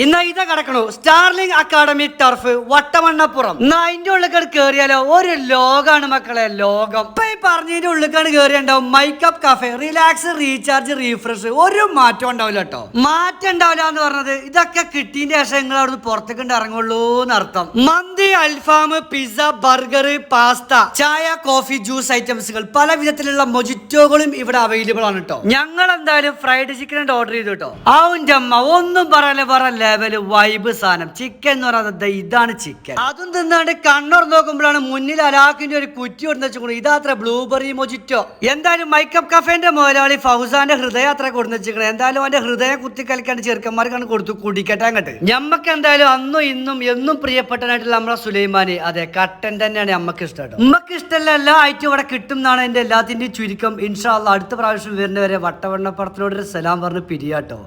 ഇന്ന് ഇത് കിടക്കണു സ്റ്റാർലിംഗ് academic turf Vattamannappuram. അതിന്റെ ഉള്ളിൽ കയറിയാലോ ഒരു ലോകാണ് മക്കളെ, ലോകം. ഇപ്പൊ ഈ പറഞ്ഞതിന്റെ ഉള്ളിൽ കയറിയുണ്ടാവും മൈക്കപ്പ് കഫേ, റിലാക്സ്, റീചാർജ്, റീഫ്രഷ്. ഒരു മാറ്റം ഉണ്ടാവില്ല കേട്ടോ. മാറ്റം ഉണ്ടാവില്ല എന്ന് പറഞ്ഞത് ഇതൊക്കെ കിട്ടിയതിന്റെ ശേഷം നിങ്ങൾ അവിടുന്ന് പുറത്തേക്ക് ഇറങ്ങുള്ളൂ എന്നർത്ഥം. മന്തി, അൽഫാം, പിസ്സ, ബർഗർ, പാസ്ത, ചായ, കോഫി, ജ്യൂസ് ഐറ്റംസുകൾ, പല വിധത്തിലുള്ള മൊജിറ്റോകളും ഇവിടെ അവൈലബിൾ ആണ് കേട്ടോ. ഞങ്ങൾ എന്തായാലും ഫ്രൈഡ് ചിക്കൻ ഓർഡർ ചെയ്തു കേട്ടോ. അവന്റെ അമ്മ ഒന്നും പറയല്ലേ, ലെവല് വൈബ് സാധനം. ചിക്കൻ എന്ന് പറയുന്നത് ഇതാണ് ചിക്കൻ. അതും തിന്നാണ്ട് കണ്ണൂർ നോക്കുമ്പോഴാണ് മുന്നിൽ അലാക്കിന്റെ ഒരു കുറ്റി കൊടുന്നു. ഇതാത്ര ബ്ലൂബെറി മൊജിറ്റോ. എന്തായാലും മൈക്കപ്പ് കഫേന്റെ മുതലാളി ഫൗസാന്റെ ഹൃദയാത്ര കൊടുന്നു. എന്തായാലും അവന്റെ ഹൃദയം കുത്തിക്കളിക്കാണ്ട് ചെറുക്കന്മാർക്കാണ് കൊടുത്തു കുടിക്കട്ടെ അങ്ങോട്ട്. ഞമ്മക്ക് എന്തായാലും അന്നും ഇന്നും എന്നും പ്രിയപ്പെട്ടനായിട്ടുള്ള നമ്മളെ സുലൈമാനി, അതെ കട്ടൻ തന്നെയാണ് നമ്മക്ക് ഇഷ്ടം. നമ്മക്ക് ഇഷ്ടമല്ല എല്ലാ ഐറ്റം ഇവിടെ കിട്ടും എന്നാണ് എന്റെ എല്ലാത്തിന്റെയും ചുരുക്കം. ഇൻഷാ അല്ലാഹ് അടുത്ത പ്രാവശ്യം വരുന്നവരെ വട്ടവണ്ണപ്പുറത്തിനോട് ഒരു സലാം പറഞ്ഞ് പിരിയാട്ടോ.